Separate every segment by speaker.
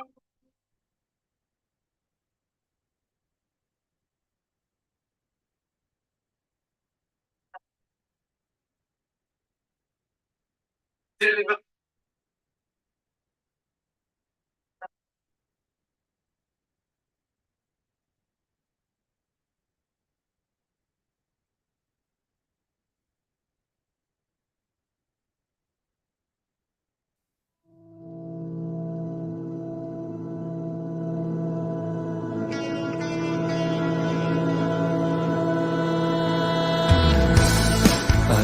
Speaker 1: I've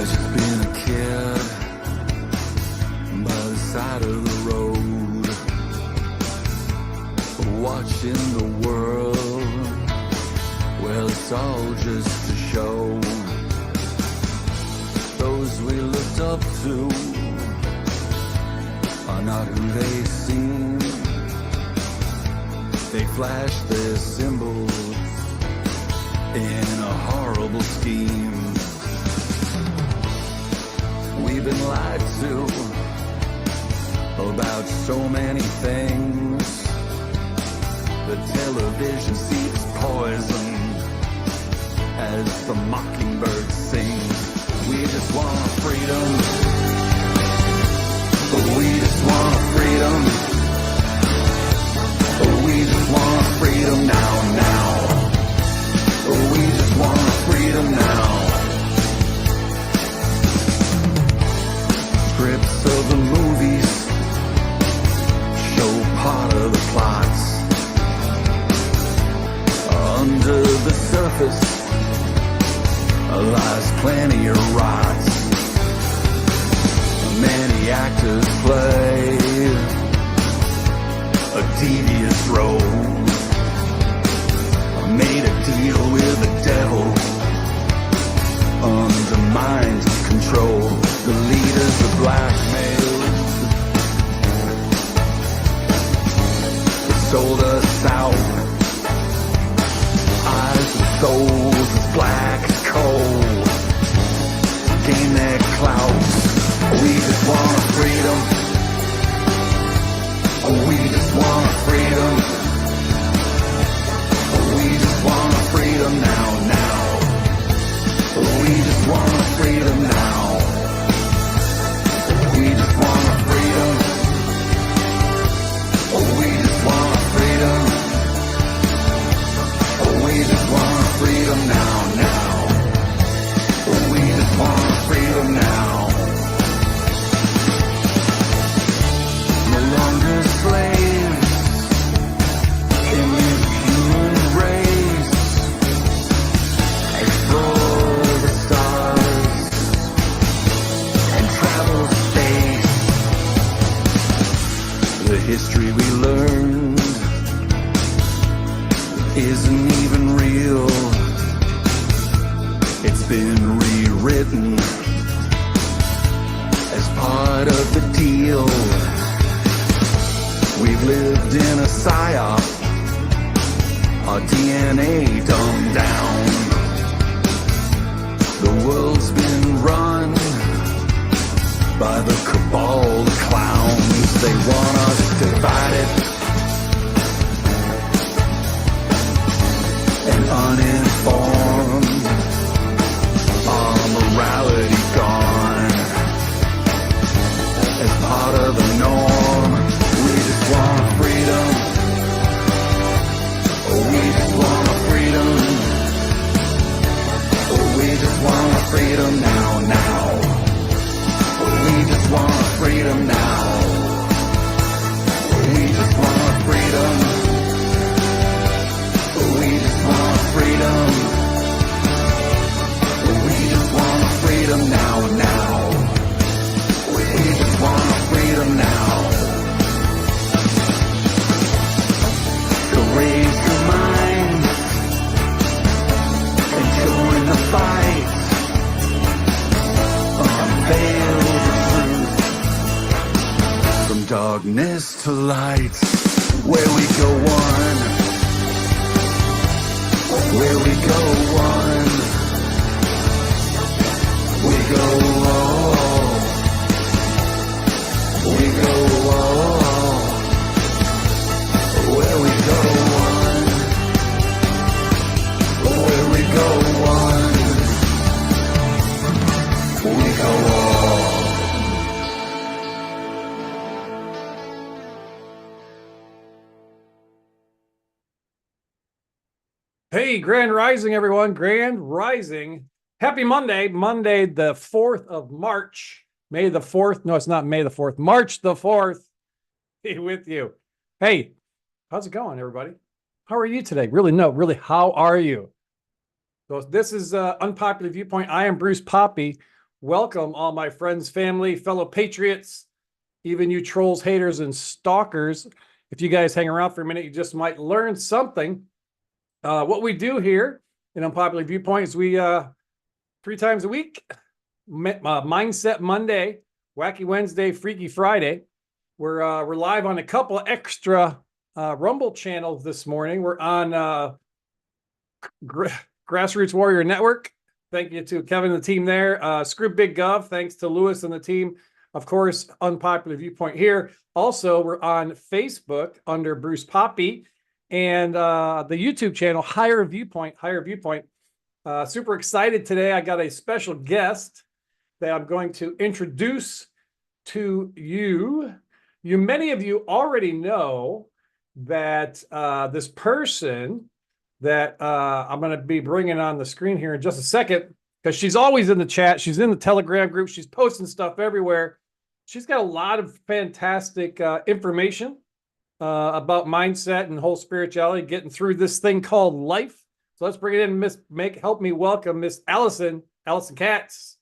Speaker 1: just been a kid by the side of the road, watching the world. Well, it's all just a show. Those we looked up to are not who they seem. They flash their symbols in a horrible scheme. We've been lied to about so many things. The television seeps poison as the mockingbird sings. We just want freedom. We just want freedom. We just want freedom now, now. We just want freedom now. Scripts of the movies show part of the plots. Under the surface lies plenty of rot. Many actors play a devious role. Made a deal with the devil under mind control. The leaders are blackmailed. They sold us out. Eyes and souls as black as coal. Gain their clout. We just want freedom. We just want freedom. We just want freedom now, now. We just want freedom now. We just want freedom. We just want freedom. We just want freedom now, now. We just want freedom now. No longer slaves in this human race. Explore the stars and travel space. The history we learned isn't even real. It's been rewritten as part of the deal. We've lived in a psyop, our DNA dumbed down. The world's been run by the cabal of clowns. They want us divided and uninformed. Our morality gone as part of the norm. We just want freedom. We just want freedom. We just want freedom now, now. We just want freedom now. We just want freedom. We just want freedom. We just want freedom now, now. We just want freedom now. So raise your mind and join the fight. Unveil the truth from darkness to light. Where we go one. Where we go one. We go all. We go all.
Speaker 2: Hey, Grand Rising, everyone. Grand Rising. Happy Monday, Monday, the 4th of March. May the 4th. No, it's not May the 4th. March the 4th. Be with you. Hey, how's it going, everybody? How are you today? Really, no, really, how are you? So this is Unpopular Viewpoint. I am Bruce Poppy. Welcome, all my friends, family, fellow patriots, even you trolls, haters, and stalkers. If you guys hang around for a minute, you just might learn something. What we do here in Unpopular Viewpoint is we 3 times a week, Mindset Monday, Wacky Wednesday, Freaky Friday. We're live on a couple extra Rumble channels this morning. We're on Grassroots Warrior Network. Thank you to Kevin and the team there. Screw Big Gov. Thanks to Lewis and the team. Of course, Unpopular Viewpoint here. Also, we're on Facebook under Bruce Poppy and the YouTube channel Higher Viewpoint. Super excited today. I got a special guest that I'm going to introduce to you. Many of you already know that this person that I'm going to be bringing on the screen here in just a second, because she's always in the chat. She's in the Telegram group. She's posting stuff everywhere. She's got a lot of fantastic information about mindset and whole spirituality, getting through this thing called life. So let's bring it in. Help me welcome Miss Alison Katz.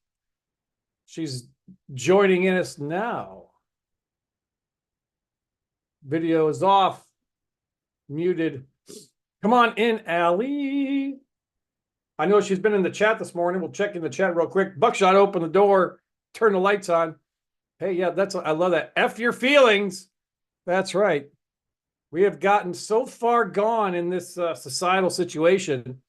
Speaker 2: She's joining in us now. Video is off, muted. Come on in, Allie. I know she's been in the chat this morning. We'll check in the chat real quick. Buckshot, open the door, turn the lights on. Hey, yeah, I love that. F your feelings. That's right. We have gotten so far gone in this societal situation.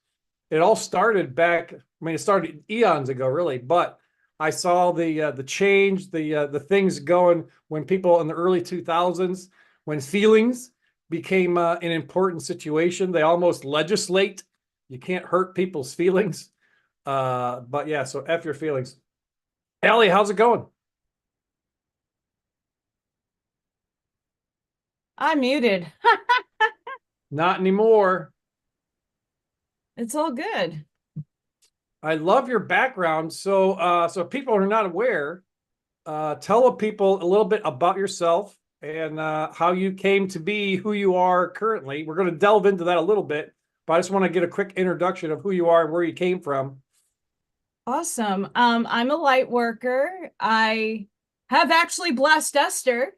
Speaker 2: It all started back. It started eons ago, really. But I saw the change, the things going when people in the early 2000s, when feelings became an important situation. They almost legislate. You can't hurt people's feelings. But yeah, so F your feelings. Allie, how's it going?
Speaker 3: I'm muted.
Speaker 2: Not anymore.
Speaker 3: It's all good.
Speaker 2: I love your background. So people who are not aware, tell people a little bit about yourself and how you came to be who you are currently. We're going to delve into that a little bit, but I just want to get a quick introduction of who you are and where you came from.
Speaker 3: Awesome. I'm a light worker. I have actually blessed Esther.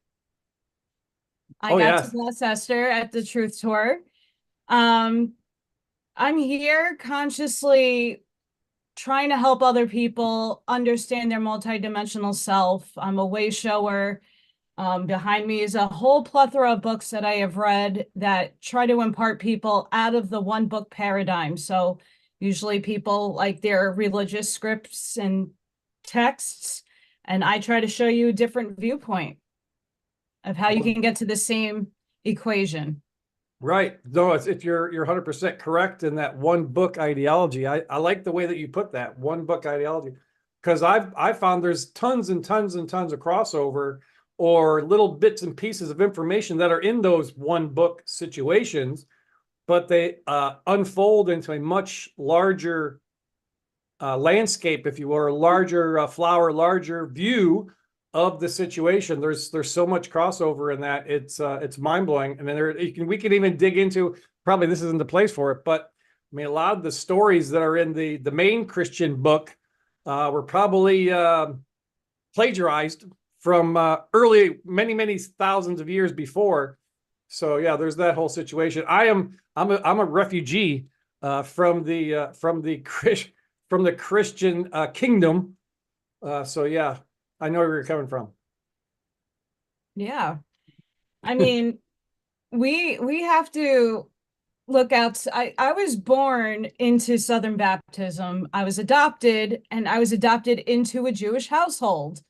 Speaker 3: I got to bless Esther at the Truth Tour. I'm here consciously trying to help other people understand their multidimensional self. I'm a way shower. Behind me is a whole plethora of books that I have read that try to impart people out of the one book paradigm. So usually people like their religious scripts and texts, and I try to show you a different viewpoint of how you can get to the same equation.
Speaker 2: Right. No, if you're 100% correct in that one book ideology. I like the way that you put that one book ideology, because I found there's tons and tons and tons of crossover or little bits and pieces of information that are in those one book situations, but they unfold into a much larger landscape, if you will, or larger flower, larger view of the situation. There's so much crossover in that. It's mind blowing. And then we can even dig into, probably this isn't the place for it, but I mean, a lot of the stories that are in the main Christian book were probably plagiarized from early, many thousands of years before. So yeah, there's that whole situation. I'm a refugee from the Christian kingdom. So yeah, I know where you're coming from.
Speaker 3: Yeah. I mean, we have to look out. I was born into Southern Baptism. I was adopted, and I was adopted into a Jewish household.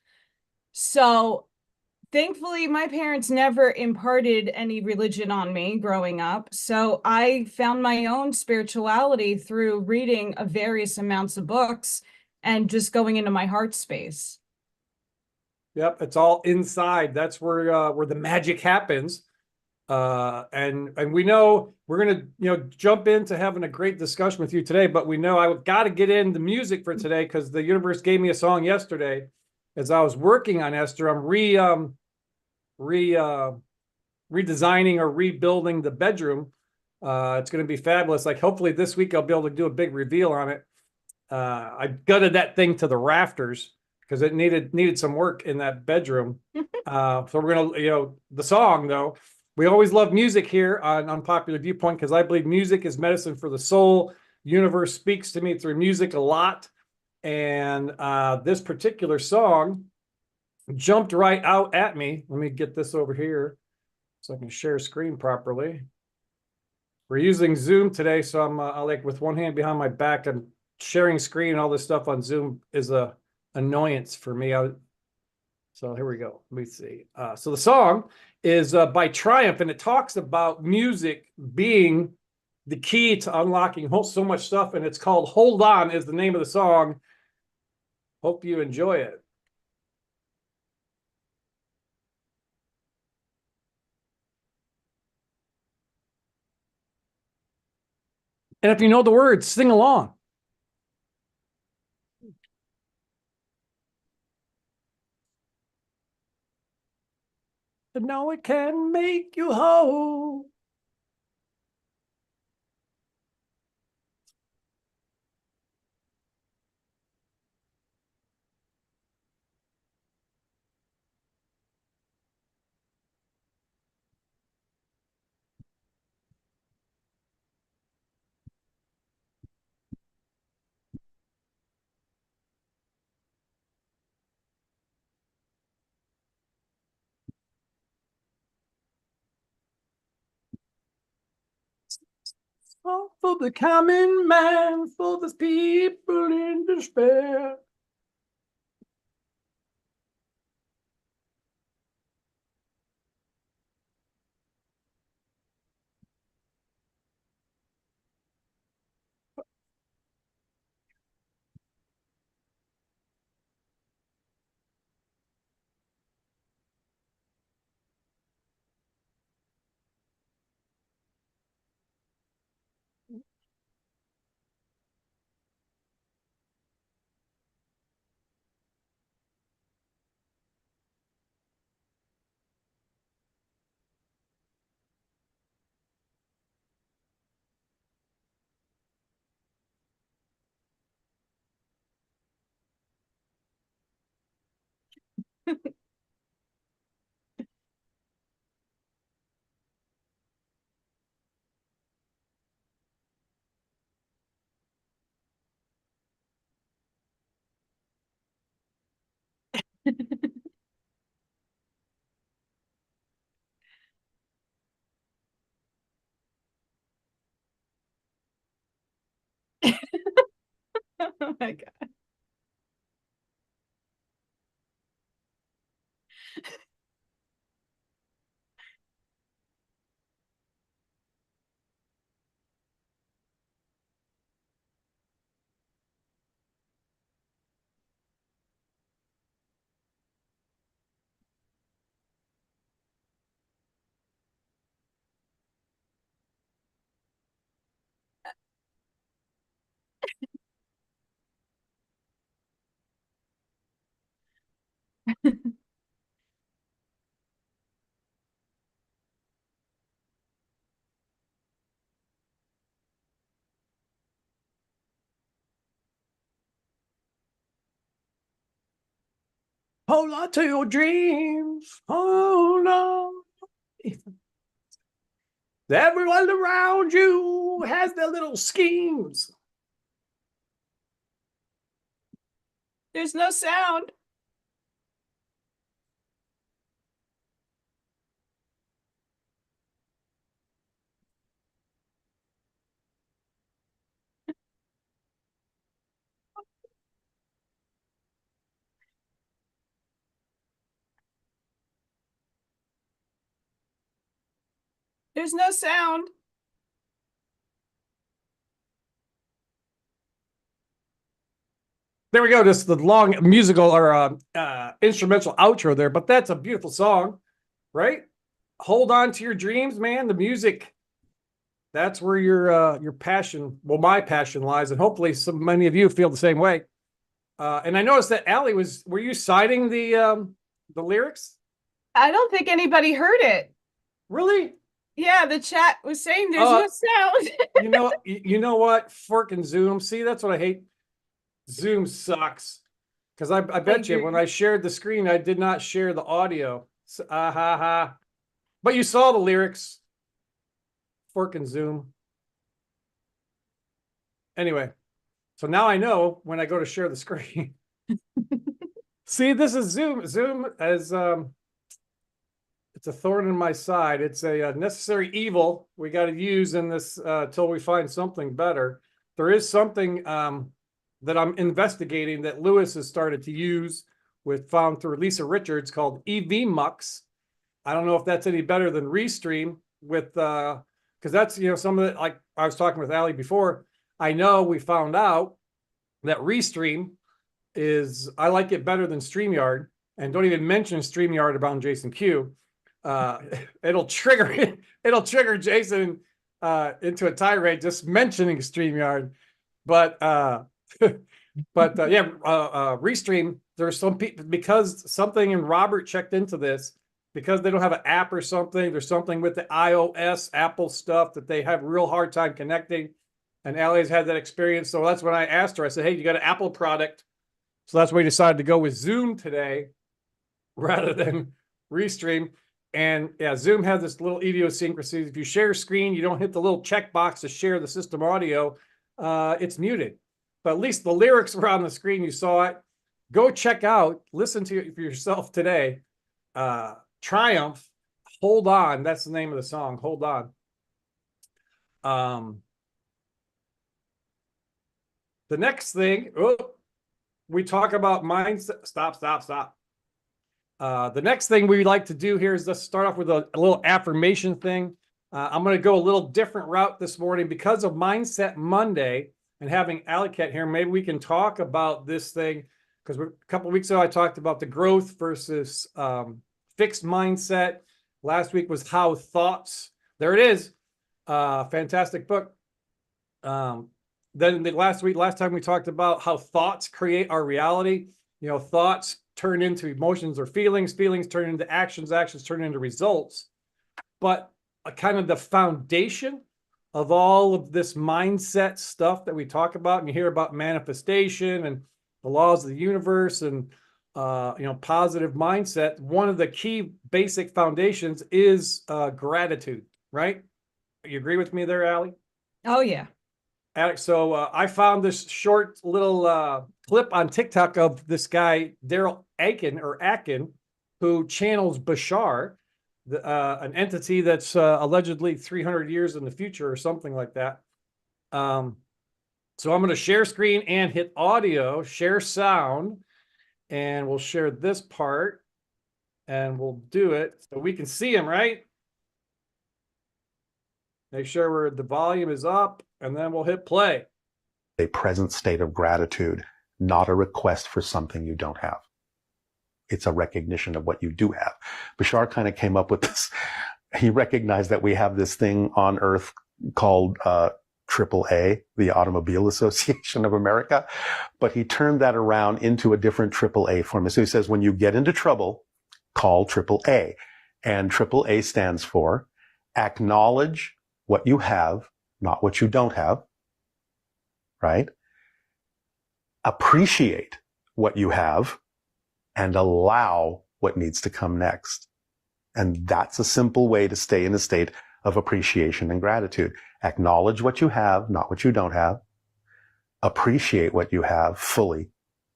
Speaker 3: So thankfully, my parents never imparted any religion on me growing up. So I found my own spirituality through reading a various amounts of books and just going into my heart space.
Speaker 2: Yep, it's all inside. That's where the magic happens. And we know we're gonna jump into having a great discussion with you today, but we know I got to get into music for today because the universe gave me a song yesterday as I was working on Esther. I'm redesigning or rebuilding the bedroom. It's going to be fabulous. Like hopefully this week I'll be able to do a big reveal on it. I gutted that thing to the rafters because it needed some work in that bedroom. So we're gonna, the song though. We always love music here on Unpopular Viewpoint because I believe music is medicine for the soul. The universe speaks to me through music a lot, and this particular song jumped right out at me. Let me get this over here so I can share screen properly. We're using Zoom today, so I'm like with one hand behind my back. I'm sharing screen and all this stuff on Zoom is a annoyance for me. So here we go. Let me see. So the song is by Triumph, and it talks about music being the key to unlocking so much stuff, and it's called Hold On is the name of the song. Hope you enjoy it. And if you know the words, sing along. To know it can make you whole. Oh, for the common man, for the people in despair.
Speaker 3: Oh my God.
Speaker 2: Hold on to your dreams. Hold on. Everyone around you has their little schemes.
Speaker 3: There's no sound. There's no sound.
Speaker 2: There we go. Just the long musical or instrumental outro there, but that's a beautiful song, right? hold on to your dreams, man. The music, that's where your passion, well, my passion lies, and hopefully many of you feel the same way. And I noticed that Allie were you citing the lyrics?
Speaker 3: I don't think anybody heard it.
Speaker 2: Really?
Speaker 3: Yeah, the chat was saying there's no sound.
Speaker 2: you know what? Forking Zoom. See, that's what I hate. Zoom sucks. Because I bet you when I shared the screen, I did not share the audio. So, but you saw the lyrics. Forking Zoom. Anyway, so now I know when I go to share the screen. See, this is Zoom. Zoom as it's a thorn in my side. It's a necessary evil we got to use in this till we find something better. There is something that I'm investigating that Lewis has started to use found through Lisa Richards called EV Mux. I don't know if that's any better than Restream with because that's some of it, like I was talking with Allie before. I know we found out that Restream I like it better than StreamYard, and don't even mention StreamYard around Jason Q. It'll trigger Jason into a tirade just mentioning StreamYard. But Restream, there's some people, because something, and Robert checked into this, because they don't have an app or something, there's something with the iOS Apple stuff that they have real hard time connecting. And Allie's had that experience. So that's when I asked her, I said, hey, you got an Apple product? So that's why we decided to go with Zoom today rather than Restream. And yeah, Zoom has this little idiosyncrasy. If you share screen, you don't hit the little checkbox to share the system audio, it's muted. But at least the lyrics were on the screen. You saw it. Go check out, listen to it for yourself today. Triumph, Hold On. That's the name of the song. Hold On. The next thing, we talk about mindset. Stop. The next thing we like to do here is let's start off with a little affirmation thing. I'm going to go a little different route this morning because of Mindset Monday and having Alicat here. Maybe we can talk about this thing because a couple of weeks ago I talked about the growth versus fixed mindset. Last week was how thoughts. There it is. Fantastic book. Then last time we talked about how thoughts create our reality. Thoughts turn into emotions or feelings turn into actions turn into results. But kind of the foundation of all of this mindset stuff that we talk about, and you hear about manifestation and the laws of the universe and positive mindset, one of the key basic foundations is gratitude, right? You agree with me there, Allie?
Speaker 3: Oh yeah.
Speaker 2: Alex, so I found this short little clip on TikTok of this guy, Daryl Akin, who channels Bashar, an entity that's allegedly 300 years in the future or something like that. So I'm going to share screen and hit audio, share sound, and we'll share this part, and we'll do it so we can see him, right? Make sure the volume is up, and then we'll hit play.
Speaker 4: A present state of gratitude, not a request for something you don't have. It's a recognition of what you do have. Bashar kind of came up with this. He recognized that we have this thing on Earth called AAA, the Automobile Association of America, but he turned that around into a different AAA formula. So he says, when you get into trouble, call AAA. And AAA stands for acknowledge what you have, not what you don't have, right? Appreciate what you have and allow what needs to come next. And that's a simple way to stay in a state of appreciation and gratitude. Acknowledge what you have, not what you don't have. Appreciate what you have fully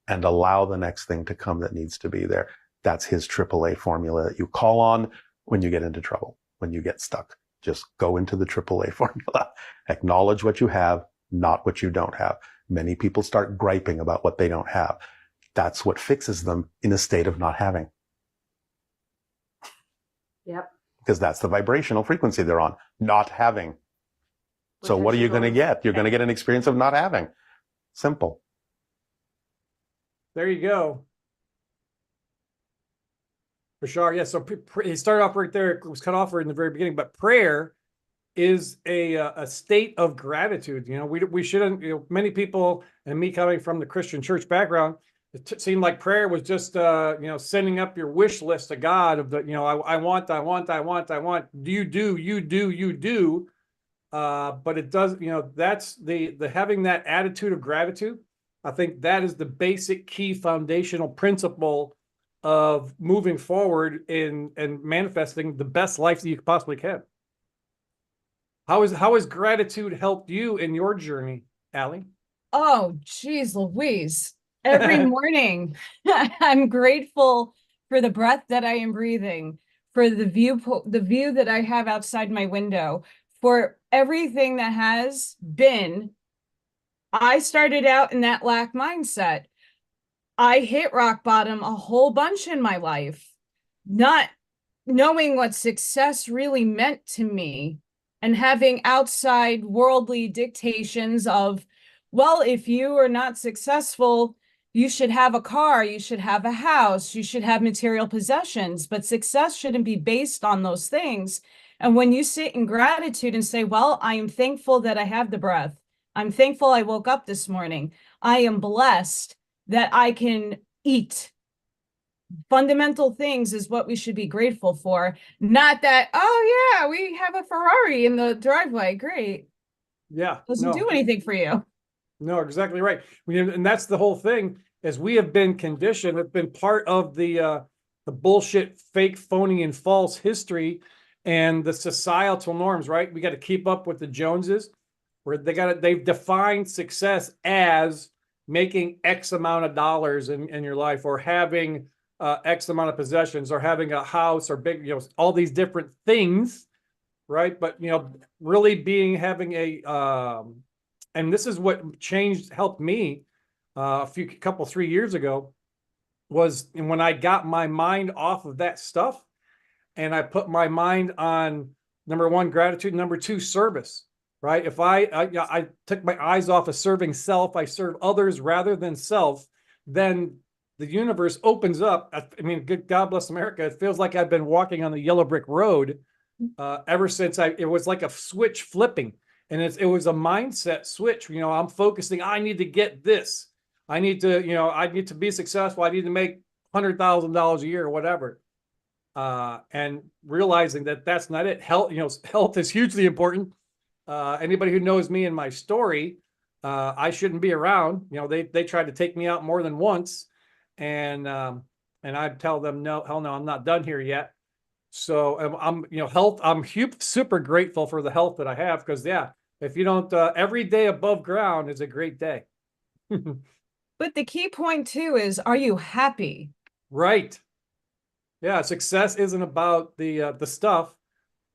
Speaker 4: and allow the next thing to come that needs to be there. That's his AAA formula that you call on when you get into trouble, when you get stuck. Just go into the AAA formula. Acknowledge what you have, not what you don't have. Many people start griping about what they don't have. That's what fixes them in a state of not having.
Speaker 5: Yep.
Speaker 4: Because that's the vibrational frequency they're on, not having. So what are you going to get? You're going to get an experience of not having. Simple.
Speaker 2: There you go. For sure. Yeah. So he started off right there. It was cut off right in the very beginning, but prayer is a state of gratitude. You know, we shouldn't, you know, many people, and me coming from the Christian church background, it seemed like prayer was just, you know, sending up your wish list to God of the, you know, I want, you do. But it does, you know, that's the having that attitude of gratitude. I think that is the basic key foundational principle of moving forward in and manifesting the best life that you possibly can. How has gratitude helped you in your journey, Allie?
Speaker 3: Oh, geez, Louise. Every morning, I'm grateful for the breath that I am breathing, for the view that I have outside my window, for everything that has been. I started out in that lack mindset. I hit rock bottom a whole bunch in my life, not knowing what success really meant to me and having outside worldly dictations of, well, if you are not successful, you should have a car, you should have a house, you should have material possessions, but success shouldn't be based on those things. And when you sit in gratitude and say, well, I am thankful that I have the breath. I'm thankful I woke up this morning. I am blessed that I can eat. Fundamental things is what we should be grateful for. Not that, oh yeah, we have a Ferrari in the driveway. Great.
Speaker 2: Yeah.
Speaker 3: Doesn't do anything for you.
Speaker 2: No, exactly right. And that's the whole thing, as we have been conditioned, it's been part of the bullshit, fake, phony, and false history and the societal norms, right? We got to keep up with the Joneses, where they've defined success as making X amount of dollars in your life, or having X amount of possessions, or having a house, or big, you know, all these different things, right? But, you know, really having a, and this is what helped me a couple, 3 years ago, was when I got my mind off of that stuff and I put my mind on, number one, gratitude, number two, service, right? If I took my eyes off of serving self, I serve others rather than self, then the universe opens up. I mean, good God bless America. It feels like I've been walking on the yellow brick road ever since it was like a switch flipping. And it was a mindset switch. You know, I'm focusing, I need to get this. I need to be successful. I need to make $100,000 a year or whatever. And realizing that that's not it. Health is hugely important. Anybody who knows me and my story, I shouldn't be around. You know, they tried to take me out more than once. And I'd tell them, no, hell no, I'm not done here yet. So health, I'm super grateful for the health that I have, because if you don't, every day above ground is a great day.
Speaker 3: But the key point too is, are you happy?
Speaker 2: Right. Yeah. Success isn't about the stuff.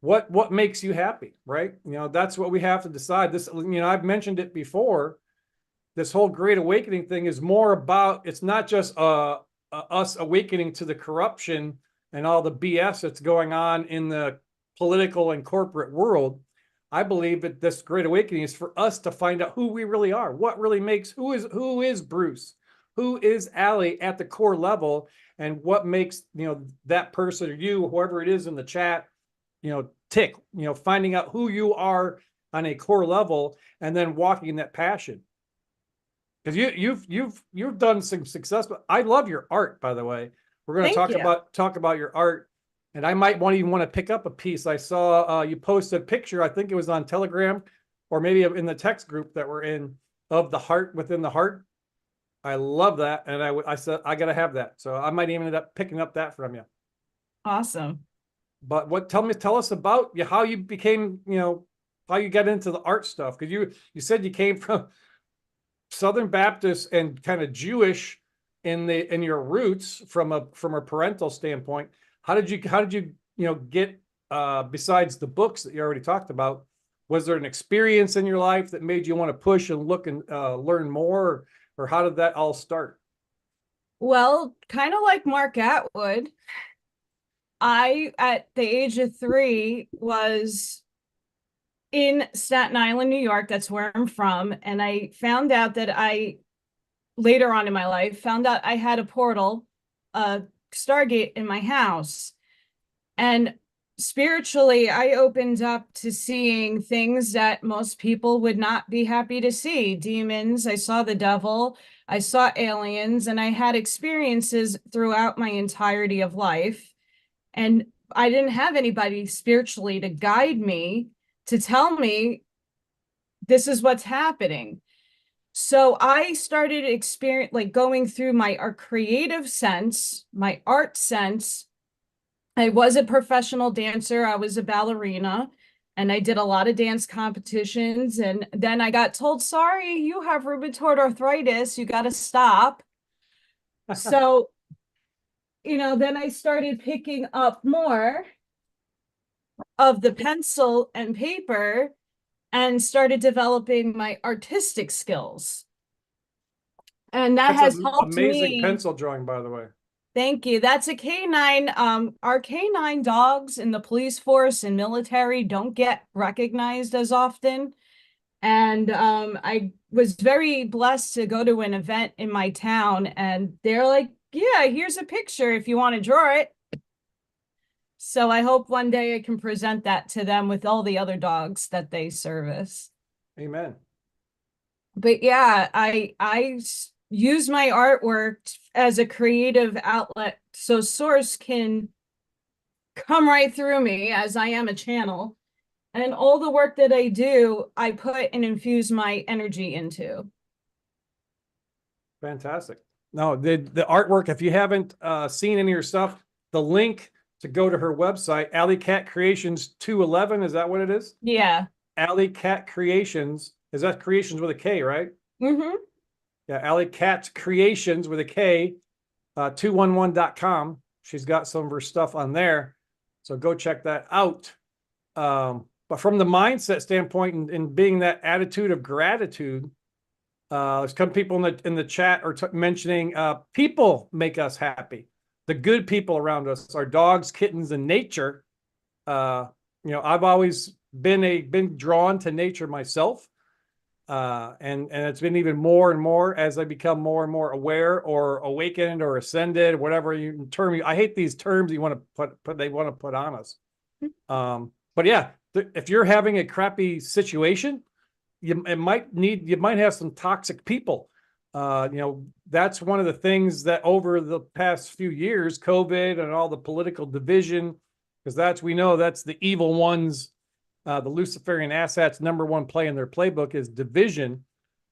Speaker 2: What makes you happy, right? You know, that's what we have to decide. This, you know, I've mentioned it before. This whole Great Awakening thing is more about, it's not just us awakening to the corruption and all the BS that's going on in the political and corporate world. I believe that this Great Awakening is for us to find out who we really are, what really makes, who is Bruce, who is Allie at the core level, and what makes, you know, that person or you, whoever it is in the chat, you know, tick, you know, finding out who you are on a core level, and then walking in that passion. Because you've done some success, but I love your art, by the way. We're going to talk about your art, and I might even want to pick up a piece. I saw you posted a picture. I think it was on Telegram, or maybe in the text group that we're in, of the heart within the heart. I love that, and I said I got to have that, so I might even end up picking up that from you.
Speaker 3: Awesome.
Speaker 2: But tell us about how you became, you know, how you got into the art stuff, because you said you came from Southern Baptist and kind of Jewish in your roots from a parental standpoint. How did you get besides the books that you already talked about, was there an experience in your life that made you want to push and look and learn more, or how did that all start?
Speaker 3: Well, kind of like Mark Atwood, I, at the age of 3, was in Staten Island, New York. That's where I'm from. And I found out that later on in my life, found out I had a portal Stargate in my house. And spiritually, I opened up to seeing things that most people would not be happy to see. Demons, I saw the devil, I saw aliens, and I had experiences throughout my entirety of life. And I didn't have anybody spiritually to guide me, to tell me this is what's happening. So I started going through my creative sense, my art sense. I was a professional dancer. I was a ballerina, and I did a lot of dance competitions. And then I got told, sorry, you have rheumatoid arthritis. You got to stop. So, then I started picking up more of the pencil and paper and started developing my artistic skills. And that has helped me.
Speaker 2: Amazing pencil drawing, by the way.
Speaker 3: Thank you. That's a canine. Our canine dogs in the police force and military don't get recognized as often. And I was very blessed to go to an event in my town, and they're like, yeah, here's a picture if you want to draw it. So I hope one day I can present that to them with all the other dogs that they service.
Speaker 2: Amen.
Speaker 3: But yeah, I use my artwork as a creative outlet so source can come right through me, as I am a channel. And all the work that I do, I put and infuse my energy into.
Speaker 2: Fantastic. No, the artwork, if you haven't seen any of your stuff, the link to go to her website, Alley Cat Creations 211, is that what it is?
Speaker 3: Yeah.
Speaker 2: Alley Cat Creations, is that Creations with a K, right?
Speaker 3: Mm-hmm.
Speaker 2: Yeah, Alley Cat Creations with a K, 211.com. She's got some of her stuff on there. So go check that out. But from the mindset standpoint and being that attitude of gratitude, there's some people in the chat are mentioning people make us happy. The good people around us, our dogs, kittens, and nature. I've always been drawn to nature myself. And it's been even more and more as I become more and more aware or awakened or ascended, whatever term. I hate these terms you want to they want to put on us. But yeah, if you're having a crappy situation, you might have some toxic people. That's one of the things that over the past few years, COVID and all the political division, because we know that's the evil ones. The Luciferian assets number one play in their playbook is division.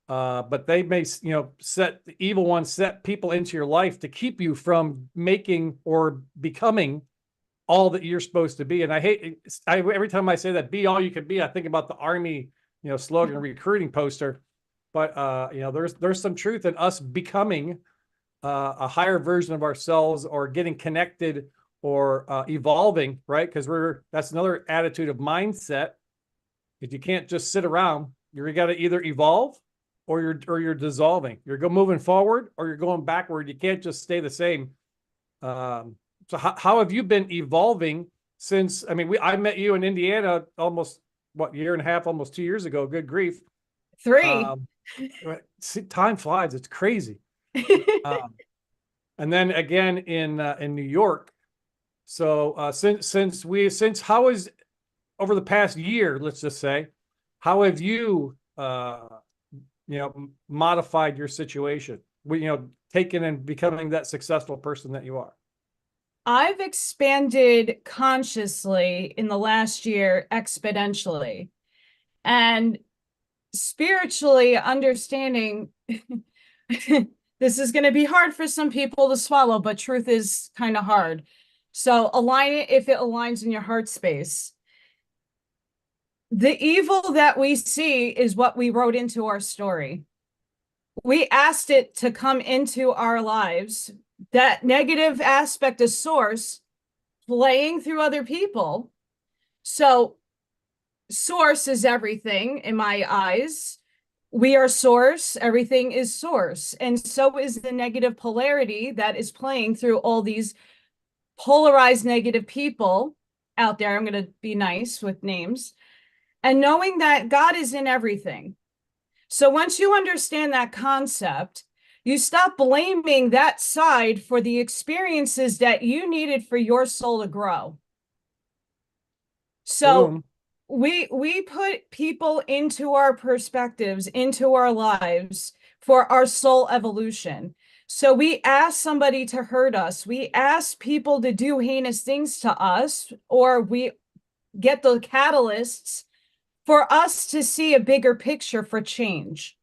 Speaker 2: But they may, set the evil ones, set people into your life to keep you from making or becoming all that you're supposed to be. And every time I say that, be all you can be, I think about the Army, slogan recruiting poster. But, there's some truth in us becoming a higher version of ourselves or getting connected or evolving, right? Because that's another attitude of mindset. If you can't just sit around, you got to either evolve or you're dissolving. You're moving forward or you're going backward. You can't just stay the same. So how have you been evolving since? I mean, I met you in Indiana almost year and a half, almost 2 years ago. Good grief.
Speaker 3: 3.
Speaker 2: Time flies. It's crazy. And then again in New York. So since how is over the past year, let's just say, how have you modified your situation? Taken and becoming that successful person that you are.
Speaker 3: I've expanded consciously in the last year exponentially, and spiritually understanding this is going to be hard for some people to swallow, but truth is kind of hard. So align it if it aligns in your heart space. The evil that we see is what we wrote into our story. We asked it to come into our lives. That negative aspect of source playing through other people. So source is everything in my eyes. We are source. Everything is source. And so is the negative polarity that is playing through all these polarized negative people out there. I'm going to be nice with names. And knowing that God is in everything. So once you understand that concept, You stop blaming that side for the experiences that you needed for your soul to grow. So
Speaker 2: Boom.
Speaker 3: we put people into our perspectives, into our lives for our soul evolution. So we ask somebody to hurt us. We ask people to do heinous things to us, or we get the catalysts for us to see a bigger picture for change.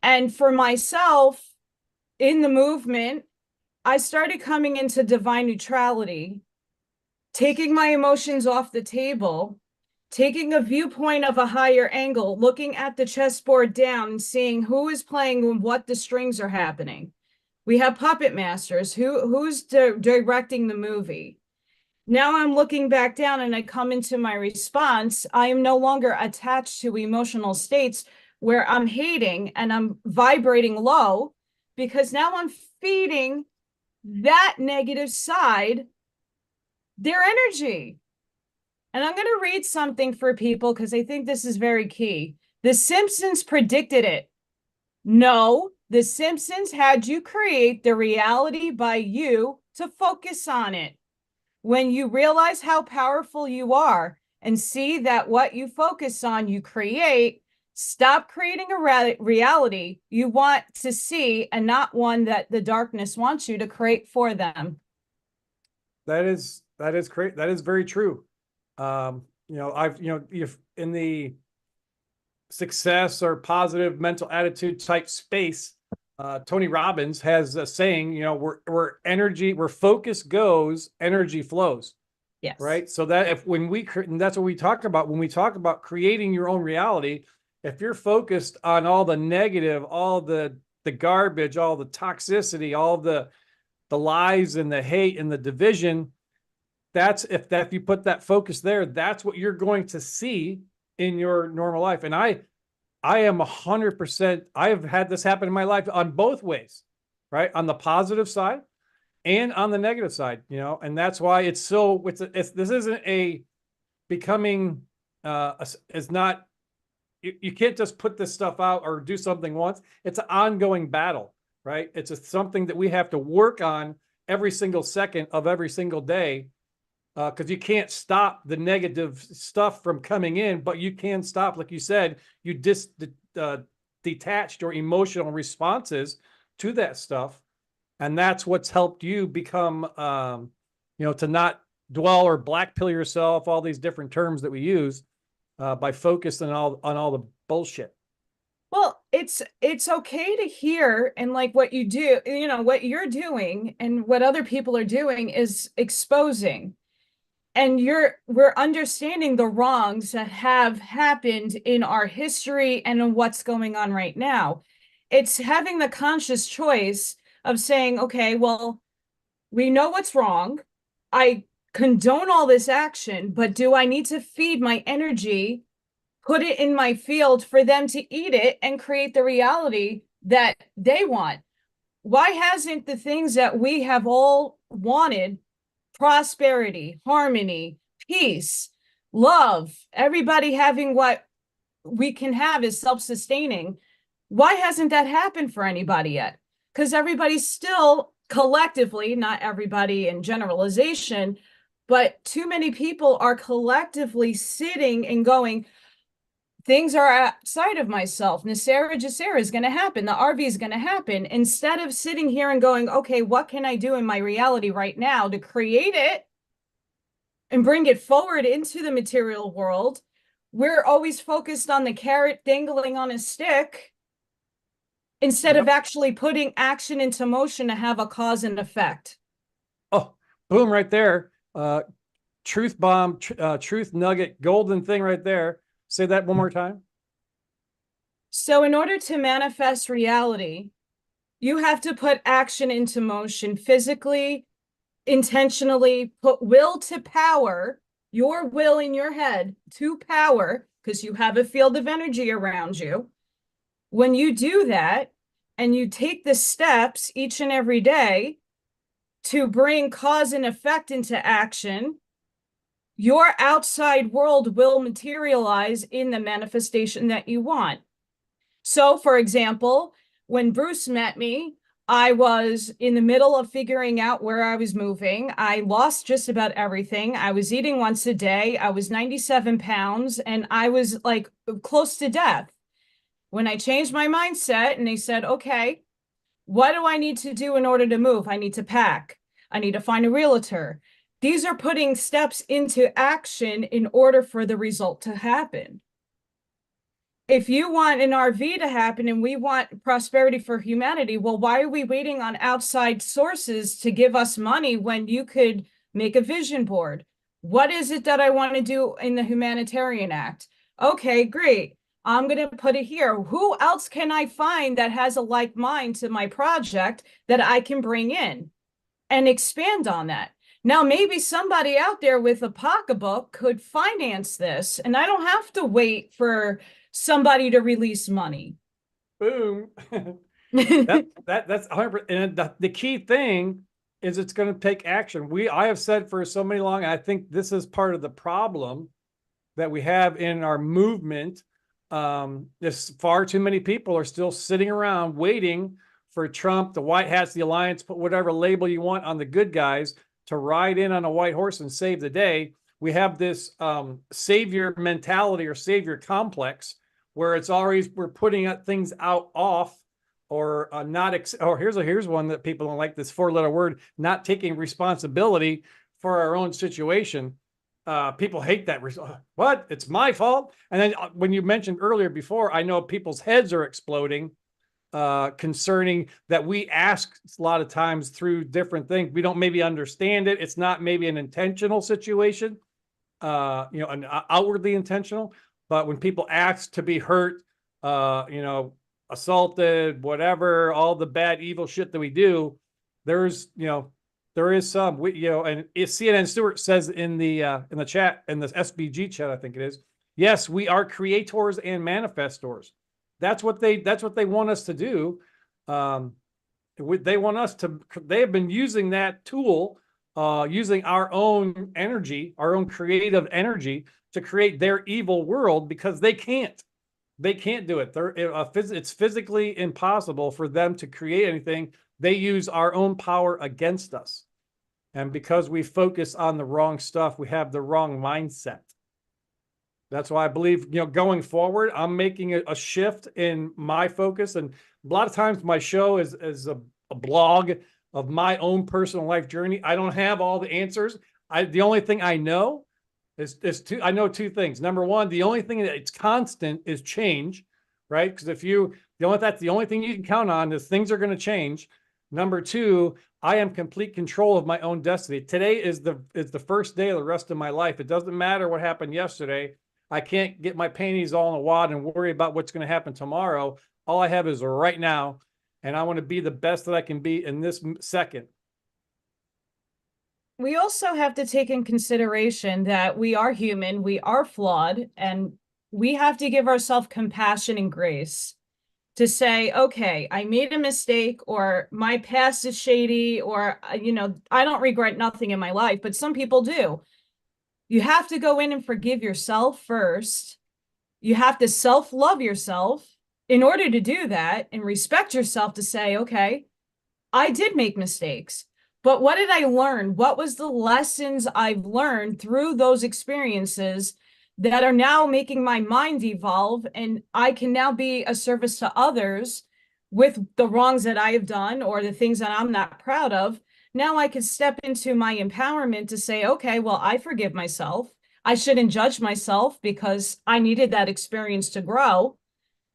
Speaker 3: And for myself, in the movement, I started coming into divine neutrality, taking my emotions off the table, taking a viewpoint of a higher angle, looking at the chessboard down and seeing who is playing and what the strings are happening. We have puppet masters. Who's directing the movie? Now I'm looking back down and I come into my response. I am no longer attached to emotional states where I'm hating and I'm vibrating low, because now I'm feeding that negative side their energy. And I'm going to read something for people because I think this is very key. The Simpsons predicted it. No, the Simpsons had you create the reality by you to focus on it. When you realize how powerful you are and see that what you focus on, you create, stop creating a reality you want to see and not one that the darkness wants you to create for them.
Speaker 2: That is great. That is very true. If in the success or positive mental attitude type space, Tony Robbins has a saying, where focus goes, energy flows.
Speaker 3: Yes.
Speaker 2: Right. So that and that's what we talk about when we talk about creating your own reality. If you're focused on all the negative, all the garbage, all the toxicity, all the lies and the hate and the division, if you put that focus there, that's what you're going to see in your normal life. And I am 100%. I have had this happen in my life on both ways, right? On the positive side and on the negative side, and that's why this isn't a becoming, it's not, you can't just put this stuff out or do something once. It's an ongoing battle, right? It's something that we have to work on every single second of every single day. Because you can't stop the negative stuff from coming in, but you can stop, like you said, you detached your emotional responses to that stuff. And that's what's helped you become, to not dwell or black pill yourself, all these different terms that we use, by focusing on all the bullshit.
Speaker 3: Well, it's okay to hear, and like what you do, what you're doing and what other people are doing is exposing. And we're understanding the wrongs that have happened in our history and in what's going on right now. It's having the conscious choice of saying, okay, well, we know what's wrong. I condone all this action, but do I need to feed my energy, put it in my field for them to eat it and create the reality that they want? Why hasn't the things that we have all wanted, prosperity, harmony, peace, love, everybody having what we can have is self-sustaining, why hasn't that happened for anybody yet? Because everybody's still collectively, not everybody in generalization, but too many people are collectively sitting and going, things are outside of myself. Nasera Jasera is going to happen. The RV is going to happen. Instead of sitting here and going, okay, what can I do in my reality right now to create it and bring it forward into the material world? We're always focused on the carrot dangling on a stick instead of actually putting action into motion to have a cause and effect.
Speaker 2: Oh, boom, right there. Truth bomb, truth nugget, golden thing right there. Say that one more time.
Speaker 3: So in order to manifest reality, you have to put action into motion physically, intentionally, put will to power, your will in your head to power, because you have a field of energy around you. When you do that and you take the steps each and every day to bring cause and effect into action, your outside world will materialize in the manifestation that you want. So, for example, when Bruce met me, I was in the middle of figuring out where I was moving. I lost just about everything. I was eating once a day. I was 97 pounds and I was like close to death. When I changed my mindset and they said, okay, what do I need to do in order to move? I need to pack. I need to find a realtor. These are putting steps into action in order for the result to happen. If you want an RV to happen and we want prosperity for humanity, well, why are we waiting on outside sources to give us money when you could make a vision board? What is it that I want to do in the Humanitarian Act? Okay, great. I'm going to put it here. Who else can I find that has a like mind to my project that I can bring in and expand on that? Now, maybe somebody out there with a pocketbook could finance this, and I don't have to wait for somebody to release money.
Speaker 2: Boom. That's 100%. And the key thing is it's going to take action. I have said for so many long, I think this is part of the problem that we have in our movement. There's far too many people are still sitting around waiting for Trump, the White Hats, the Alliance, put whatever label you want on the good guys to ride in on a white horse and save the day. We have this savior mentality or savior complex where it's always we're putting things off or not. Here's one that people don't like, this 4-letter word, not taking responsibility for our own situation. People hate that. What? It's my fault. And then when you mentioned earlier before, I know people's heads are exploding concerning that we ask a lot of times through different things. We don't maybe understand it. It's not maybe an intentional situation, an outwardly intentional. But when people ask to be hurt, assaulted, whatever, all the bad, evil shit that we do, there is some, and CNN Stewart says in the chat, in the SBG chat, I think it is, yes, we are creators and manifestors. That's what they want us to do. They want us to, they have been using that tool, using our own energy, our own creative energy to create their evil world because they can't do it. It's physically impossible for them to create anything. They use our own power against us. And because we focus on the wrong stuff, we have the wrong mindset. That's why I believe, going forward, I'm making a shift in my focus. And a lot of times my show is a blog of my own personal life journey. I don't have all the answers. The only thing I know I know two things. Number one, the only thing that's constant is change, right? Because that's the only thing you can count on is things are going to change. Number two, I am complete control of my own destiny. Today is the first day of the rest of my life. It doesn't matter what happened yesterday. I can't get my panties all in a wad and worry about what's going to happen tomorrow. All I have is right now, and I want to be the best that I can be in this second.
Speaker 3: We also have to take in consideration that we are human, we are flawed, and we have to give ourselves compassion and grace to say, okay, I made a mistake, or my past is shady, or, I don't regret nothing in my life, but some people do. You have to go in and forgive yourself first. You have to self-love yourself in order to do that and respect yourself to say, okay, I did make mistakes. But what did I learn? What was the lessons I've learned through those experiences that are now making my mind evolve, and I can now be a service to others with the wrongs that I have done or the things that I'm not proud of? Now I can step into my empowerment to say, okay, well, I forgive myself. I shouldn't judge myself because I needed that experience to grow.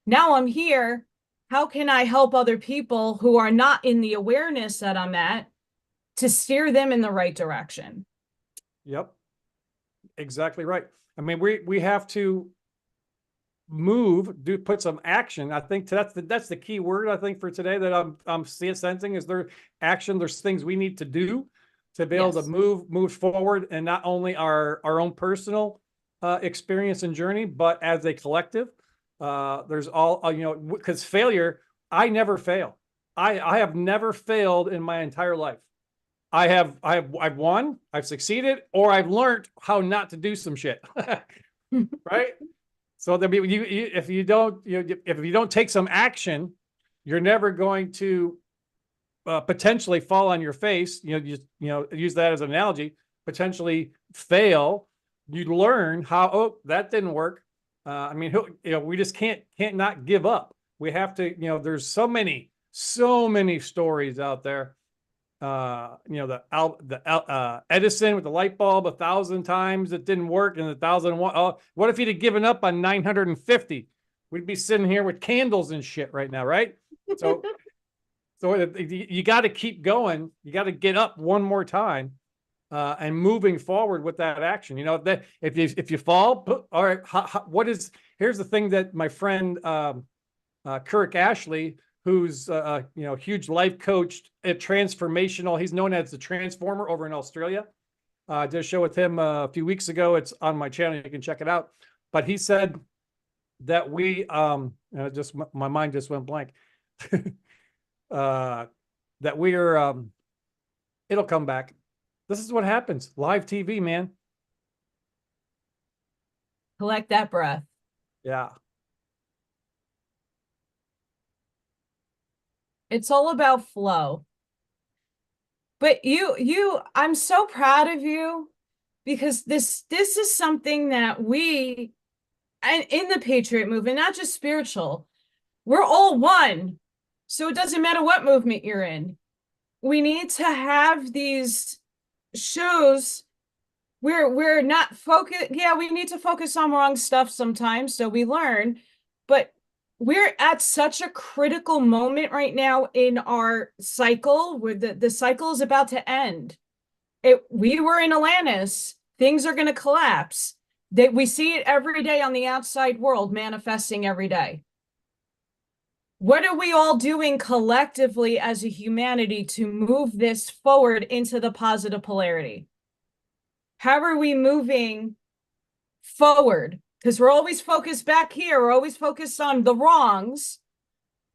Speaker 3: Now I'm here. How can I help other people who are not in the awareness that I'm at to steer them in the right direction?
Speaker 2: Yep, exactly right. I mean, we have to put some action. I think that's the key word, I think, for today that I'm sensing is there action. There's things we need to do to be able to move forward, and not only our own personal experience and journey, but as a collective. There's because failure, I never fail. I have never failed in my entire life. I've won, I've succeeded, or I've learned how not to do some shit. Right? So if you don't take some action, you're never going to potentially fall on your face. Use that as an analogy, potentially fail. You learn how, oh, that didn't work. I mean, we just can't not give up. We have to, there's so many stories out there. Edison with the light bulb 1,000 times, it didn't work, and 1,001. Oh, what if he'd have given up on 950? We'd be sitting here with candles and shit right now, right? So, you got to keep going. You got to get up one more time, and moving forward with that action. That if you fall, all right. Here's the thing that my friend Kirk Ashley, who's huge life coach, transformational. He's known as the Transformer over in Australia. I did a show with him a few weeks ago. It's on my channel. You can check it out. But he said that my mind just went blank. That we are, it'll come back. This is what happens. Live TV, man.
Speaker 3: Collect that breath.
Speaker 2: Yeah.
Speaker 3: It's all about flow. But I'm so proud of you, because this is something that we, and in the Patriot movement, not just spiritual, we're all one. So it doesn't matter what movement you're in. We need to have these shows where we're not focused. Yeah, we need to focus on wrong stuff sometimes, so we learn. But we're at such a critical moment right now in our cycle, where the cycle is about to end. We were in Atlantis. Things are going to collapse. We see it every day on the outside world, manifesting every day. What are we all doing collectively as a humanity to move this forward into the positive polarity? How are we moving forward? Because we're always focused back here. We're always focused on the wrongs.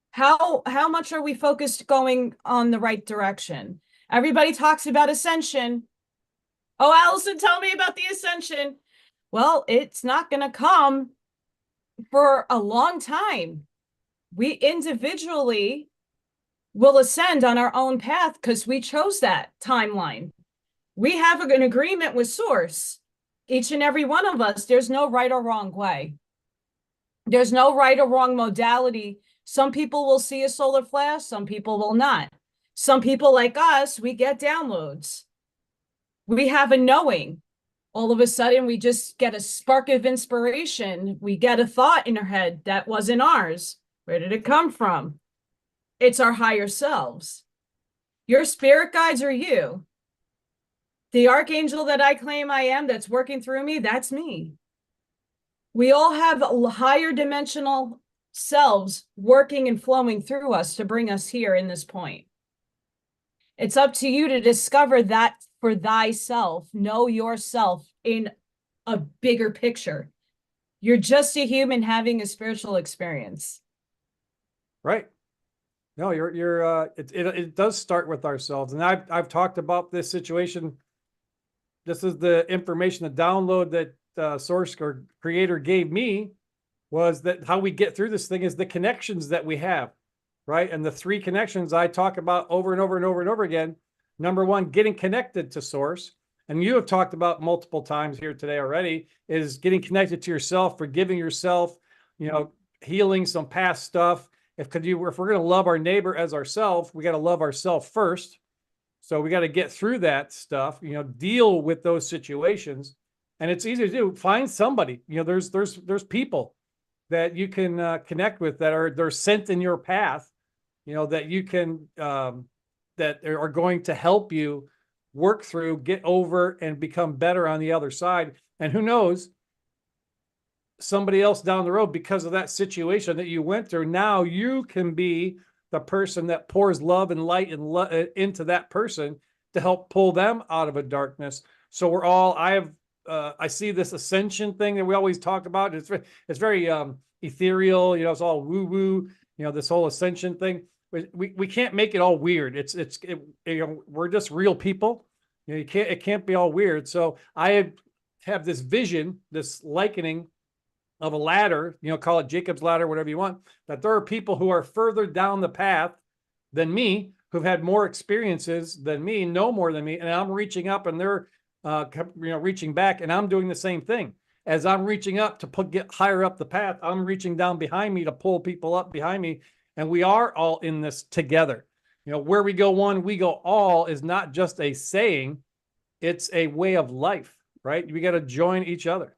Speaker 3: How much are we focused going on the right direction? Everybody talks about ascension. Oh, Alison, tell me about the ascension. Well, it's not going to come for a long time. We individually will ascend on our own path because we chose that timeline. We have an agreement with Source. Each and every one of us, there's no right or wrong way. There's no right or wrong modality. Some people will see a solar flash, some people will not. Some people like us, we get downloads. We have a knowing. All of a sudden, we just get a spark of inspiration. We get a thought in our head that wasn't ours. Where did it come from? It's our higher selves. Your spirit guides are you. The archangel that I claim I am, that's working through me, that's me. We all have higher dimensional selves working and flowing through us to bring us here in this point. It's up to you to discover that for thyself. Know yourself in a bigger picture. You're just a human having a spiritual experience.
Speaker 2: Right. No, it does start with ourselves. And I've talked about this situation. This is the information, the download that Source or Creator gave me, was that how we get through this thing is the connections that we have, right? And the 3 connections I talk about over and over and over and over again. Number 1, getting connected to Source. And you have talked about multiple times here today already, is getting connected to yourself, forgiving yourself, healing some past stuff. If we're going to love our neighbor as ourselves, we got to love ourselves first. So we got to get through that stuff, deal with those situations. And it's easy to do. Find somebody, there's people that you can connect with they're sent in your path, that you can, that are going to help you work through, get over, and become better on the other side. And who knows, somebody else down the road, because of that situation that you went through, now you can be the person that pours love and light and into that person to help pull them out of a darkness. So we're all, I see this ascension thing that we always talk about. It's very ethereal, it's all woo woo, this whole ascension thing. We can't make it all weird. We're just real people. It can't be all weird. So I have this vision, this likening of a ladder, call it Jacob's ladder, whatever you want, that there are people who are further down the path than me, who've had more experiences than me, know more than me, and I'm reaching up and they're reaching back, and I'm doing the same thing. As I'm reaching up to get higher up the path, I'm reaching down behind me to pull people up behind me, and we are all in this together. Where we go one, we go all is not just a saying, it's a way of life, right? We got to join each other.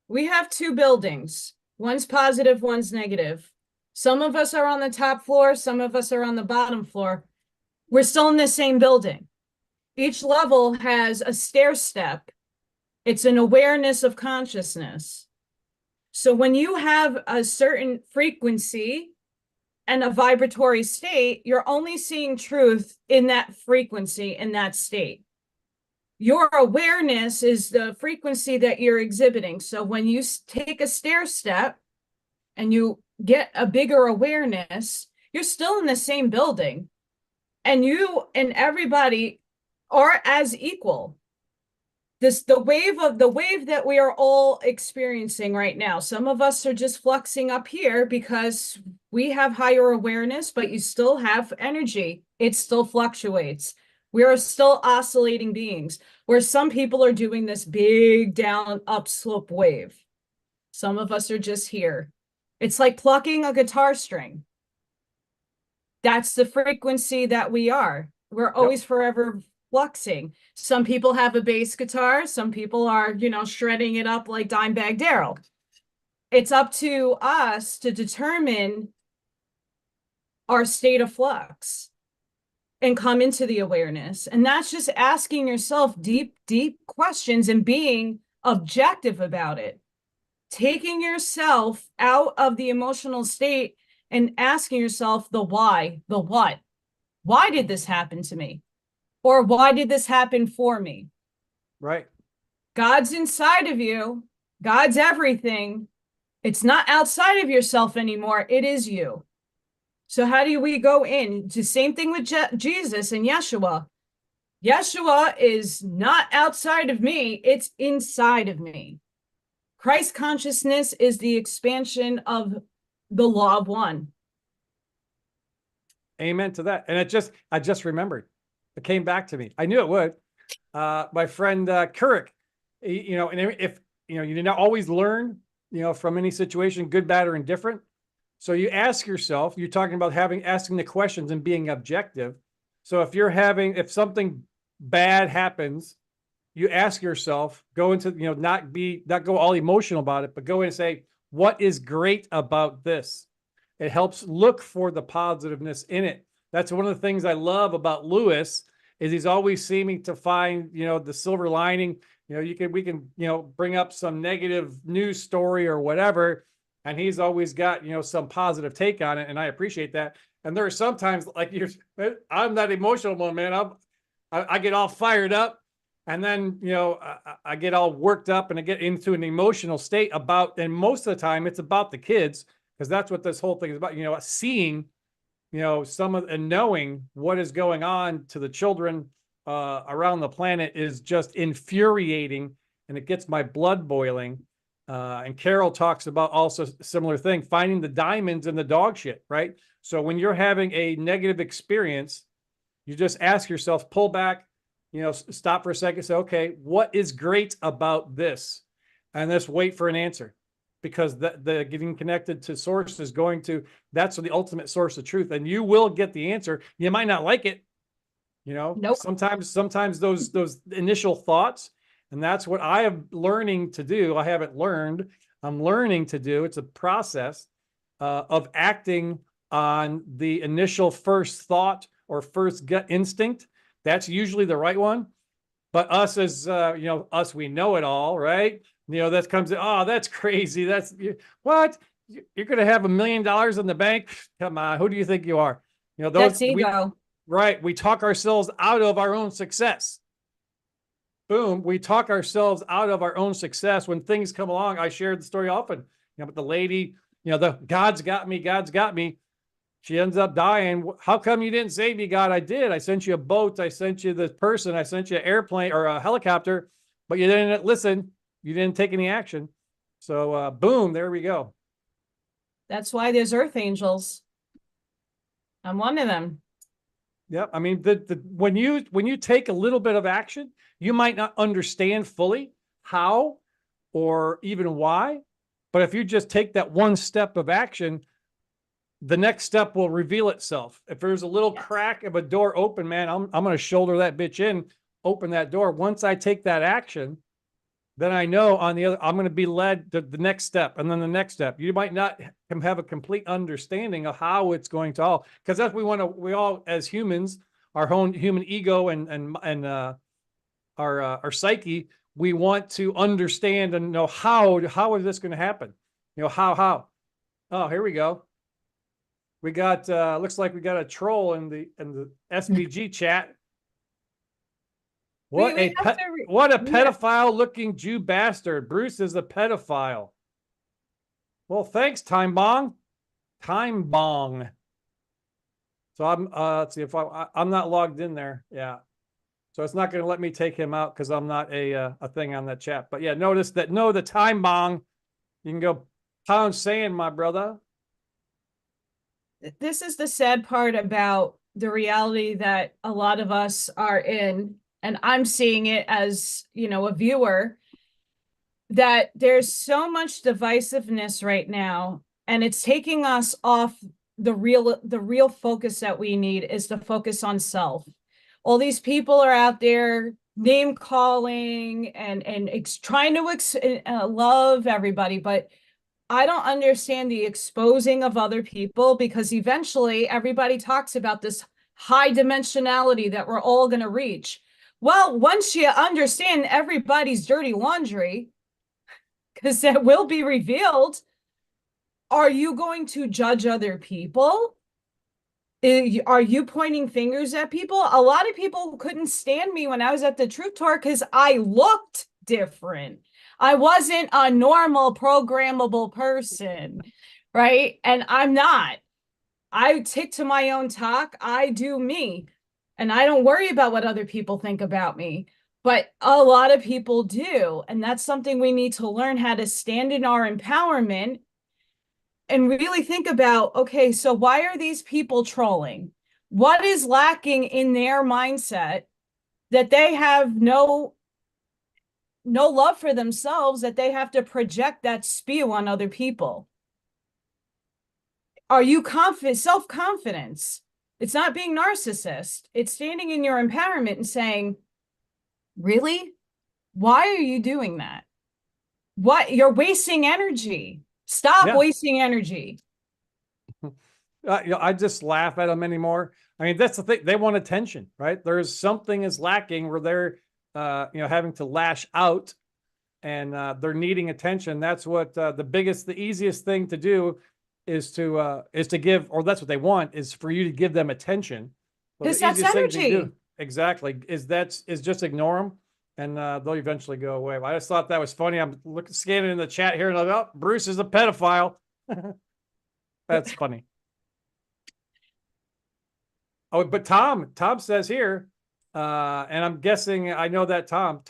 Speaker 3: We have two buildings. One's positive, one's negative. Some of us are on the top floor, some of us are on the bottom floor. We're still in the same building. Each level has a stair step. It's an awareness of consciousness. So when you have a certain frequency and a vibratory state, you're only seeing truth in that frequency, in that state. Your awareness is the frequency that you're exhibiting. So when you take a stair step and you get a bigger awareness, you're still in the same building, and you and everybody are as equal. The wave that we are all experiencing right now. Some of us are just fluxing up here because we have higher awareness, but you still have energy. It still fluctuates. We are still oscillating beings, where some people are doing this big down upslope wave. Some of us are just here. It's like plucking a guitar string. That's the frequency that we are. We're always forever fluxing. Some people have a bass guitar. Some people are, shredding it up like Dimebag Darrell. It's up to us to determine our state of flux and come into the awareness. And that's just asking yourself deep, deep questions and being objective about it. Taking yourself out of the emotional state and asking yourself the why, the what. Why did this happen to me? Or why did this happen for me?
Speaker 2: Right.
Speaker 3: God's inside of you. God's everything. It's not outside of yourself anymore. It is you. So how do we go in? It's the same thing with Jesus and Yeshua. Yeshua is not outside of me. It's inside of me. Christ consciousness is the expansion of the law of one.
Speaker 2: Amen to that. And I just remembered. It came back to me. I knew it would. My friend Kurik, and if you did not always learn, from any situation, good, bad, or indifferent. So you ask yourself, you're talking about asking the questions and being objective. So if something bad happens, you ask yourself, go into, not go all emotional about it, but go in and say, what is great about this? It helps look for the positiveness in it. That's one of the things I love about Lewis, is he's always seeming to find, the silver lining. We can bring up some negative news story or whatever, and he's always got, some positive take on it. And I appreciate that. And there are sometimes, like I'm that emotional one, man. I get all fired up, and then, I get all worked up and I get into an emotional state and most of the time it's about the kids, because that's what this whole thing is about, seeing, and knowing what is going on to the children around the planet is just infuriating, and it gets my blood boiling. And Carol talks about also a similar thing, finding the diamonds in the dog shit, right? So when you're having a negative experience, you just ask yourself, pull back, stop for a second, say, okay, what is great about this? And just wait for an answer. Because the getting connected to source is that's the ultimate source of truth, and you will get the answer. You might not like it,
Speaker 3: Nope.
Speaker 2: Sometimes those initial thoughts, and that's what I am learning to do. I haven't learned. I'm learning to do. It's a process of acting on the initial first thought or first gut instinct. That's usually the right one. But us as we know it all, right? That comes in, oh, that's crazy. What? You're going to have $1 million in the bank? Come on. Who do you think you are?
Speaker 3: That's ego.
Speaker 2: Right. We talk ourselves out of our own success. Boom. We talk ourselves out of our own success when things come along. I shared the story often, but the lady, the God's got me. She ends up dying. How come you didn't save me, God? I did. I sent you a boat. I sent you the person. I sent you an airplane or a helicopter, but you didn't listen. You didn't take any action. So boom, there we go.
Speaker 3: That's why there's earth angels. I'm one of them.
Speaker 2: Yep. I mean, when you take a little bit of action, you might not understand fully how or even why, but if you just take that one step of action, the next step will reveal itself. If there's a little crack of a door open, man, I'm going to shoulder that bitch in, open that door. Once I take that action, then I know on the other, I'm going to be led to the next step and then the next step. You might not have a complete understanding of how it's going to all, because that's we all as humans, our own human ego and our psyche, we want to understand and know how is this going to happen? You know, how? Oh, here we go. We got looks like we got a troll in the SBG chat. What a pedophile looking Jew bastard. Bruce is a pedophile. Well, thanks, Time Bong. Time Bong. So I'm let's see if I'm not logged in there. Yeah. So it's not going to let me take him out because I'm not a thing on that chat. But yeah, notice that the Time Bong. You can go pound sand, my brother.
Speaker 3: This is the sad part about the reality that a lot of us are in, and I'm seeing it as, you know, a viewer, that there's so much divisiveness right now, and it's taking us off the real focus that we need is to focus on self. All these people are out there name calling and trying to love everybody, but I don't understand the exposing of other people, because eventually everybody talks about this high dimensionality that we're all going to reach. Well, once you understand everybody's dirty laundry, because that will be revealed, are you going to judge other people? Are you pointing fingers at people? A lot of people couldn't stand me when I was at the Truth Tour because I looked different. I wasn't a normal programmable person, right? And I'm not. I tick to my own talk. I do me. And I don't worry about what other people think about me. But a lot of people do. And that's something we need to learn, how to stand in our empowerment and really think about, okay, so why are these people trolling? What is lacking in their mindset that they have no love for themselves, that they have to project that spew on other people? Are you confident? Self-confidence. It's not being narcissist. It's standing in your empowerment and saying, really? Why are you doing that? What? You're wasting energy. Stop wasting energy.
Speaker 2: I just laugh at them anymore. I mean, that's the thing. They want attention, right? There's something is lacking where they're, having to lash out and they're needing attention. That's what the easiest thing to do is to give, or that's what they want, is for you to give them attention.
Speaker 3: Because that's energy.
Speaker 2: Exactly. Is just ignore them and they'll eventually go away. I just thought that was funny. I'm scanning in the chat here and I'm like, oh, Bruce is a pedophile. That's funny. Oh, but Tom says here, and I'm guessing I know that Tom,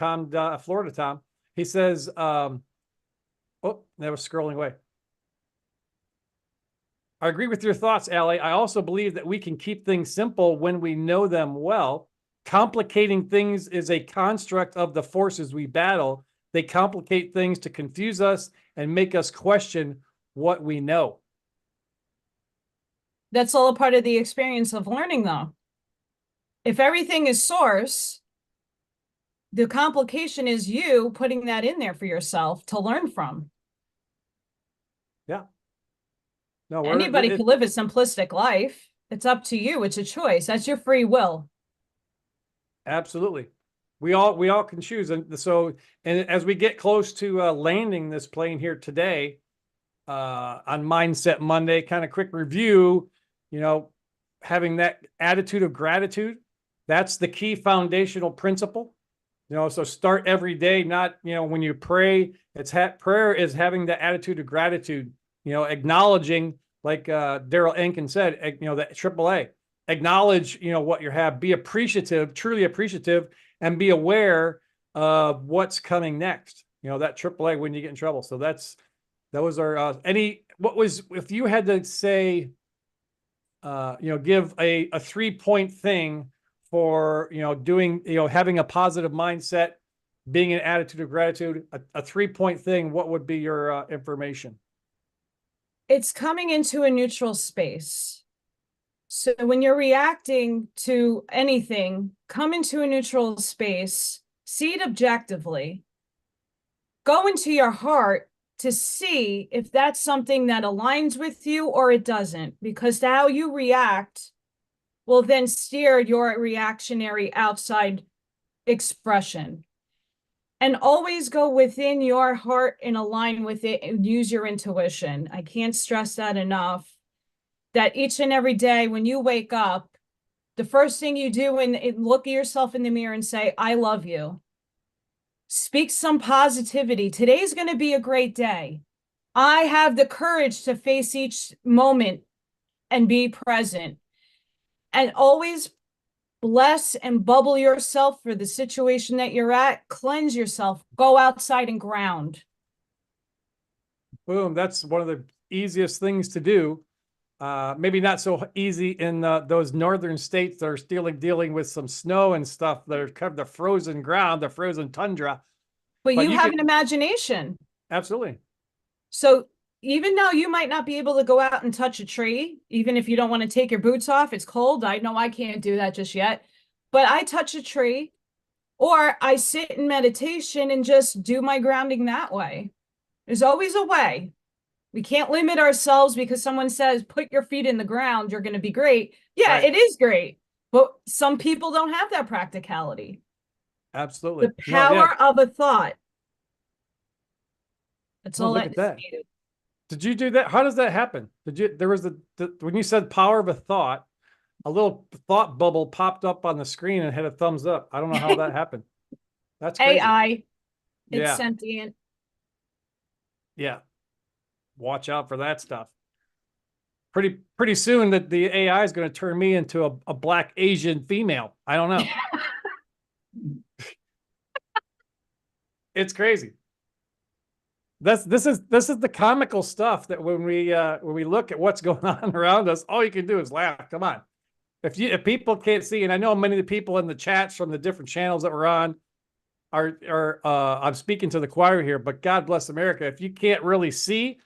Speaker 2: Florida Tom, he says, oh, that was scrolling away. I agree with your thoughts, Allie. I also believe that we can keep things simple when we know them well. Complicating things is a construct of the forces we battle. They complicate things to confuse us and make us question what we know.
Speaker 3: That's all a part of the experience of learning, though. If everything is source, the complication is you putting that in there for yourself to learn from.
Speaker 2: Yeah. No,
Speaker 3: anybody can live a simplistic life. It's up to you. It's a choice. That's your free will.
Speaker 2: Absolutely. We all can choose. And so, and as we get close to landing this plane here today, on Mindset Monday, kind of quick review, having that attitude of gratitude, that's the key foundational principle. So start every day, not, when you pray, prayer is having the attitude of gratitude, acknowledging, like Daryl Enkin said, the AAA, acknowledge, what you have, be appreciative, truly appreciative, and be aware of what's coming next, that AAA when you get in trouble. So that's Those are if you had to say, give a 3-point thing for, doing, having a positive mindset, being an attitude of gratitude, a 3-point thing, what would be your information?
Speaker 3: It's coming into a neutral space. So when you're reacting to anything, come into a neutral space, see it objectively, go into your heart to see if that's something that aligns with you or it doesn't, because how you react will then steer your reactionary outside expression. And always go within your heart and align with it and use your intuition. I can't stress that enough, that each and every day when you wake up, the first thing you do and look at yourself in the mirror and say, I love you. Speak some positivity. Today's going to be a great day. I have the courage to face each moment and be present. And always bless and bubble yourself for the situation that you're at. Cleanse yourself. Go outside and ground.
Speaker 2: Boom. That's one of the easiest things to do. Maybe not so easy in those northern states that are still dealing with some snow and stuff that are covered the frozen ground, the frozen tundra.
Speaker 3: But you have an imagination.
Speaker 2: Absolutely.
Speaker 3: So even though you might not be able to go out and touch a tree, even if you don't want to take your boots off, it's cold. I know I can't do that just yet, but I touch a tree or I sit in meditation and just do my grounding that way. There's always a way. We can't limit ourselves because someone says, put your feet in the ground, you're going to be great. Yeah, right. It is great. But some people don't have that practicality.
Speaker 2: Absolutely.
Speaker 3: The power of a thought. That's all
Speaker 2: that is needed. Did you do that? How does that happen? There was when you said power of a thought, a little thought bubble popped up on the screen and had a thumbs up. I don't know how that happened. That's crazy.
Speaker 3: AI. It's sentient.
Speaker 2: Yeah. Watch out for that stuff. Pretty soon that the AI is going to turn me into a black Asian female. I don't know. It's crazy. This is the comical stuff that when we look at what's going on around us, all you can do is laugh. Come on. If people can't see, and I know many of the people in the chats from the different channels that we're on are I'm speaking to the choir here, but God bless America. If you can't really see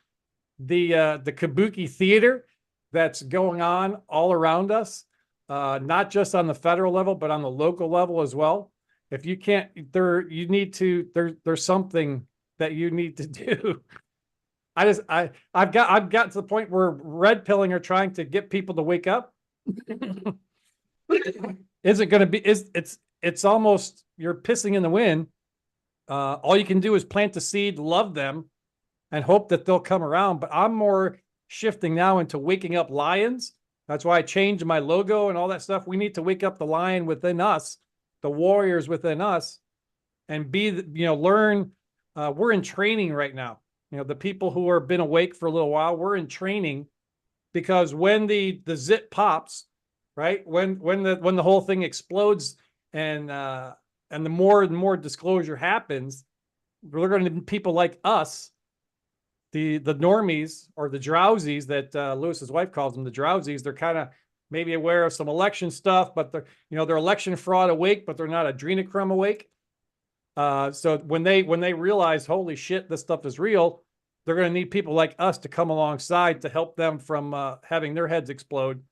Speaker 2: the kabuki theater that's going on all around us, not just on the federal level, but on the local level as well. If you can't, there's something that you need to do. I've gotten to the point where red pilling are trying to get people to wake up. Isn't going to be, it's almost, you're pissing in the wind. All you can do is plant the seed, love them, and hope that they'll come around. But I'm more shifting now into waking up lions. That's why I changed my logo and all that stuff. We need to wake up the lion within us, the warriors within us, and learn. We're in training right now. The people who have been awake for a little while, we're in training, because when the zit pops, right? When the whole thing explodes and the more and more disclosure happens, we're going to need people like us, the normies or the drowsies that Lewis's wife calls them, the drowsies. They're kind of maybe aware of some election stuff, but they're election fraud awake, but they're not adrenochrome awake. So when they realize, holy shit, this stuff is real, they're going to need people like us to come alongside to help them from having their heads explode.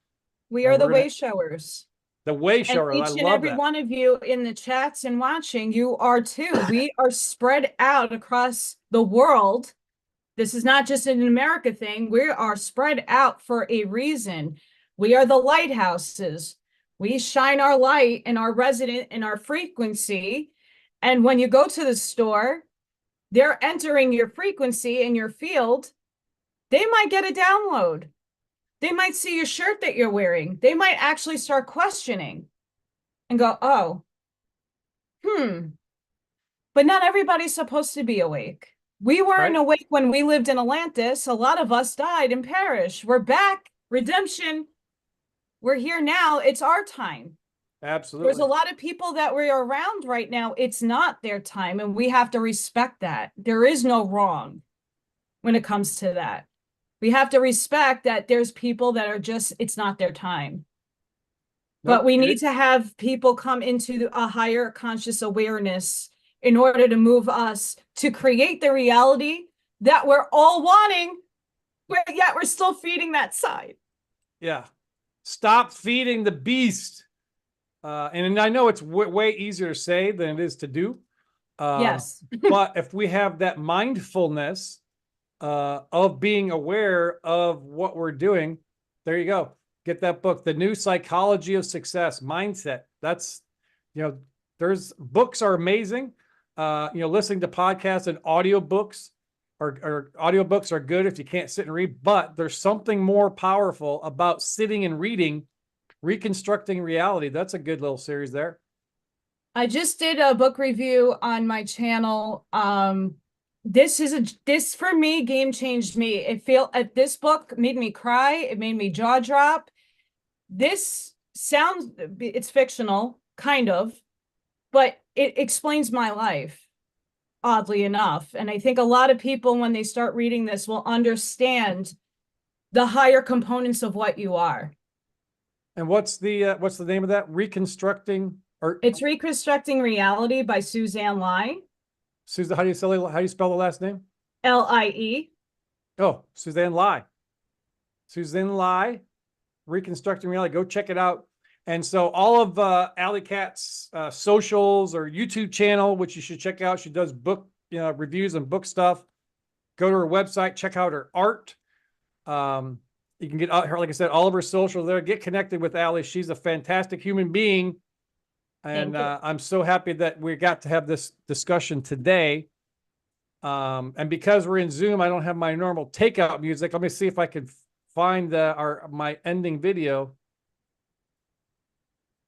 Speaker 3: We are the way showers.
Speaker 2: The way showers.
Speaker 3: Each and every one of you in the chats and watching, you are too. We are spread out across the world. This is not just an America thing. We are spread out for a reason. We are the lighthouses. We shine our light and our resident and our frequency. And when you go to the store, they're entering your frequency in your field. They might get a download. They might see your shirt that you're wearing. They might actually start questioning and go, oh, but not everybody's supposed to be awake. We weren't awake when we lived in Atlantis. A lot of us died and perished. We're back. Redemption. We're here now. It's our time.
Speaker 2: Absolutely.
Speaker 3: There's a lot of people that we're around right now. It's not their time, and we have to respect that. There is no wrong. when it comes to that. We have to respect that there's people that are just, it's not their time. But we need to have people come into a higher conscious awareness in order to move us to create the reality that we're all wanting, but yet we're still feeding that side.
Speaker 2: Yeah. Stop feeding the beast. And I know it's way easier to say than it is to do.
Speaker 3: Yes.
Speaker 2: But if we have that mindfulness of being aware of what we're doing, there you go. Get that book, The New Psychology of Success, Mindset. That's, there's books are amazing. Listening to podcasts and audiobooks or audiobooks are good if you can't sit and read, but there's something more powerful about sitting and reading, Reconstructing Reality. That's a good little series there.
Speaker 3: I just did a book review on my channel. This for me, game changed me. This book made me cry. It made me jaw drop. It's fictional, kind of, but it explains my life, oddly enough. And I think a lot of people, when they start reading this, will understand the higher components of what you are.
Speaker 2: And what's the name of that? It's
Speaker 3: Reconstructing Reality by Suzanne Lai.
Speaker 2: Susan, how do you spell the last name?
Speaker 3: Lie.
Speaker 2: Oh, Suzanne Lai. Suzanne Lai, Reconstructing Reality. Go check it out. And so all of Alley Katz's socials or YouTube channel, which you should check out. She does book reviews and book stuff. Go to her website, check out her art. You can get her, like I said, all of her socials there. Get connected with Allie. She's a fantastic human being. And I'm so happy that we got to have this discussion today. And because we're in Zoom, I don't have my normal takeout music. Let me see if I can find my ending video.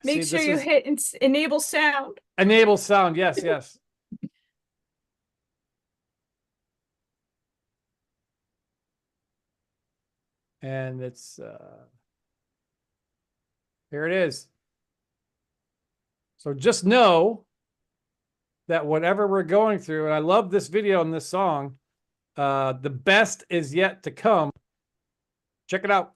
Speaker 3: Make sure you hit enable sound.
Speaker 2: Enable sound. Yes, yes. And it's here it is. So just know that whatever we're going through, and I love this video and this song, the best is yet to come. Check it out.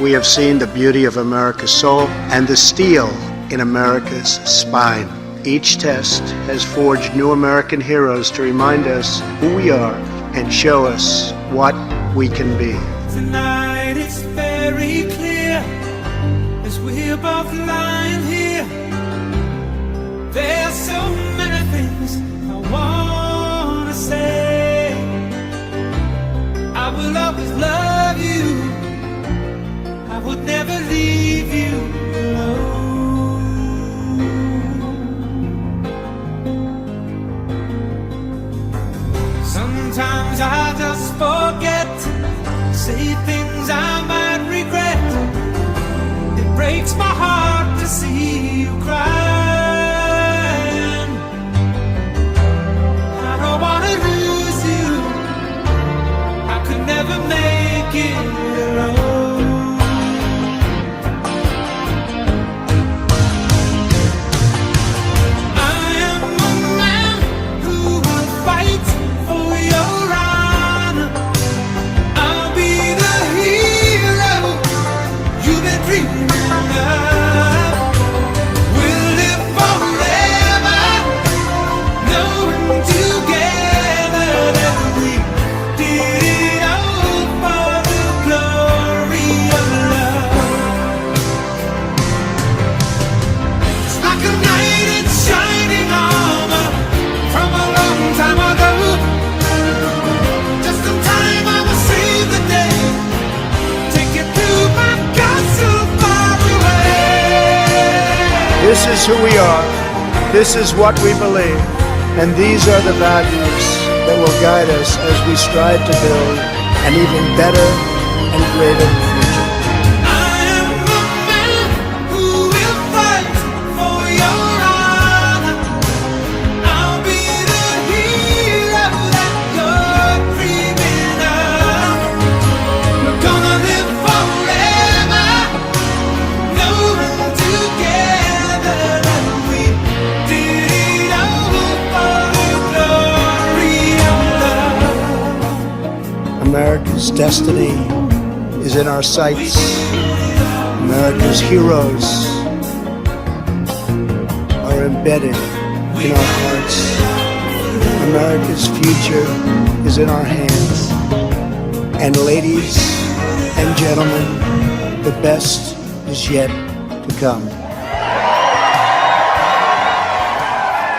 Speaker 5: We have seen the beauty of America's soul and the steel in America's spine. Each test has forged new American heroes to remind us who we are and show us what we can be.
Speaker 6: Tonight it's very clear as we're both lying here. There's so many things I want to say. I will always love you. I would never leave you alone. Sometimes I just forget, say things I might regret. It breaks my heart to see you crying. I don't want to lose you. I could never make it alone.
Speaker 5: This is who we are, this is what we believe, and these are the values that will guide us as we strive to build an even better and greater future.
Speaker 6: I am the man who will fight for your honor. I'll be the hero that you're dreaming of. We're gonna live forever, knowing together that we did it all for the glory of love.
Speaker 5: America's destiny is in our sights. America's heroes are embedded in our hearts. America's future is in our hands. And ladies and gentlemen, the best is yet to come.